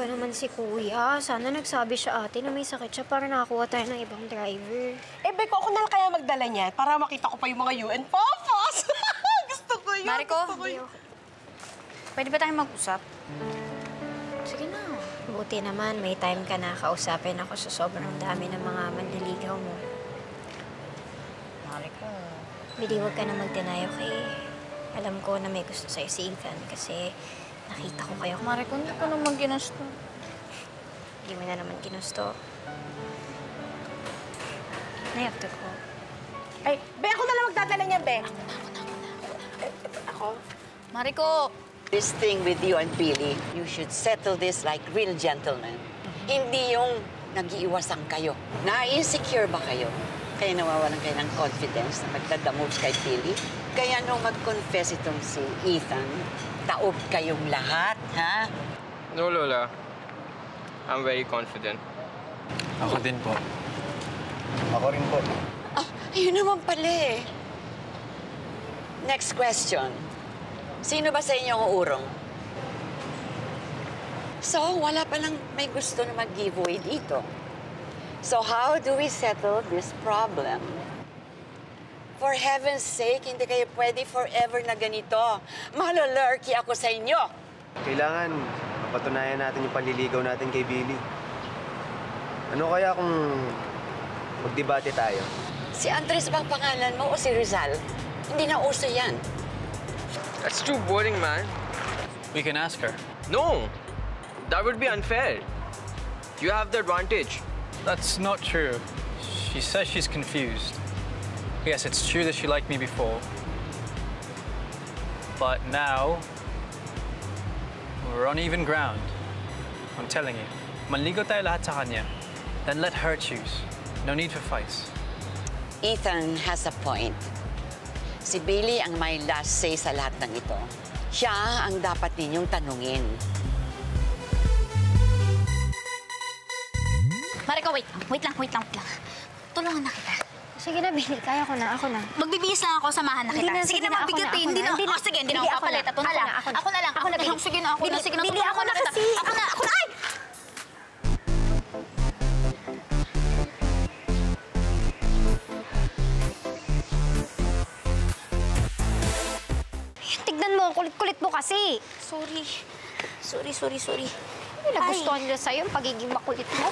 pa naman si Kuya. Sana nagsabi siya ate na may sakit siya para nakakuha tayo ng ibang driver. Eh, Beko, ako na lang kaya magdala niyan para makita ko pa yung mga UN Papas. Gusto ko yun. Mariko, pwede ba tayong mag-usap? Sige na. Buti naman, may time ka na kausapin ako sa sobrang dami ng mga manliligaw mo. Mariko. Bili, huwag ka na mag-deny, okay? Alam ko na may gusto sa'yo si Ethan kasi nakita ko kayo. Mariko, hindi ko naman ginusto. Hindi mo na naman ginusto. I have to go. Ay, Be, ako na lang magdadala niyan, Be. Ako? Mariko! This thing with you and Billy, you should settle this like real gentlemen. Hindi yung nag-iiwasan kayo. Na-insecure ba kayo? Kaya nawawalan kayo ng confidence na magdadamove kay Billy? Kaya nung mag-confess itong si Ethan, taob kayong lahat, ha? No, Lola. I'm very confident. Ako din po. Ako rin po. Ah, yun naman pala eh. Next question. Sino ba sa inyo ang urong? So, wala palang may gusto na mag-giveaway dito. So, how do we settle this problem? For heaven's sake, hindi kayo pwede forever na ganito. Malalurky ako sa inyo. Kailangan mapatunayan natin yung panliligaw natin kay Billy. Ano kaya kung magdebate tayo? Si Andres bang pangalan mo o si Rizal? Hindi na uso yan. That's too boring, man. We can ask her. No! That would be unfair. You have the advantage. That's not true. She says she's confused. Yes, it's true that she liked me before. But now, we're on even ground. I'm telling you. Manligaw tayo lahat sa kanya. Then let her choose. No need for fights. Ethan has a point. Si Billy ang may last say sa lahat ng ito. Siya ang dapat ninyong tanungin. Mariko, wait lang. Tulungan na kita. Sige na, Billy. Kaya ko na. Ako na. Magbibihis lang ako, samahan na kita. Sige na, mabigatin. Hindi na. Sige, hindi na ako papalit. Ako na lang. Ako na lang. Sige na, ako na. Sige na, Billy, ako na kasi. Ako na. Ay! Tignan mo, kulit-kulit mo kasi. Sorry. Hindi nagustuhan nila sa'yo yung pagiging makulit mo.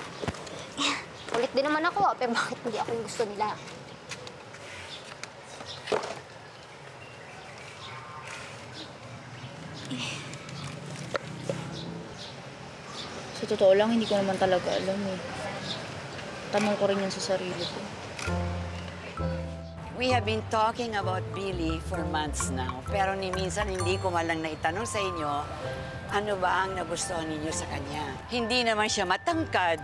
Kulit din naman ako, pero bakit hindi ako yung gusto nila? Sa totoo lang, hindi ko naman talaga alam eh. Tanong ko rin yan sa sarili ko. We have been talking about Billy for months now. Pero ni minsan hindi ko malang naitanong sa inyo, ano ba ang nagustuhan ninyo sa kanya? Hindi naman siya matangkad.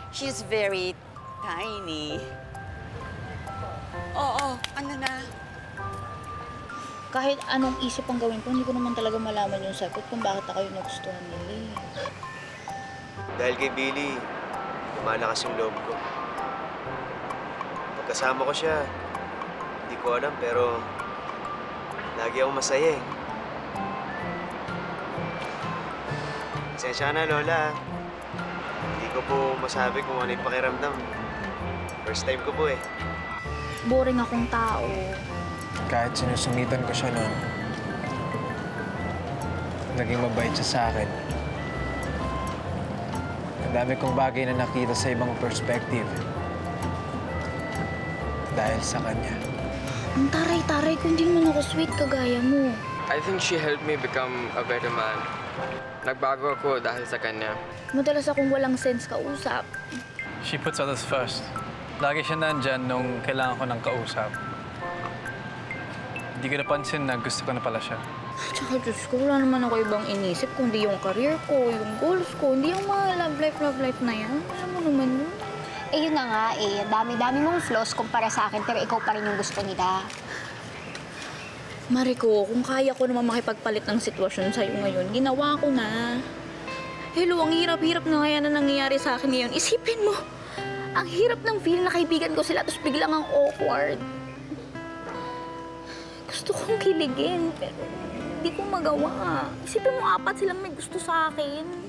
She's very tiny. Oo, ano na? Kahit anong isip ang gawin ko, hindi ko naman talaga malaman yung sagot kung bakit ako yung nagustuhan nila eh. Dahil kay Billy, lumalakas yung loob ko. Pagkasama ko siya, hindi ko alam, pero lagi akong masaya eh. Pasensya na, Lola. Hindi ko po masabi kung ano yung pakiramdam. First time ko po eh. Boring akong tao. Kahit sinusungitan ko siya noon, naging mabait siya sa akin. Ang dami kong bagay na nakita sa ibang perspective. Dahil sa kanya. Ang taray-taray ko, hindi naman ako sweet kagaya mo. I think she helped me become a better man. Nagbago ako dahil sa kanya. Madalas akong walang sense kausap. She puts others first. Lagi siya nandyan nung kailangan ko ng kausap. Hindi ko napansin na gusto ko na pala siya. Tsaka, Diyos ko, wala naman ako ibang inisip kundi yung career ko, yung goals ko, hindi yung mga love life na yan. Alam mo naman yun. Eh, yun na nga eh. Dami-dami mong flaws kumpara sa akin, pero ikaw pa rin yung gusto nila. Mariko, kung kaya ko naman makipagpalit ng sitwasyon sa'yo ngayon, ginawa ko na. Hello, ang hirap-hirap na kaya na nangyayari sa akin ngayon. Isipin mo, ang hirap ng feel na kaibigan ko sila, tapos biglang ang awkward. Gusto kong kiligin, pero hindi ko magawa. Isipin mo, 4 silang may gusto sa akin.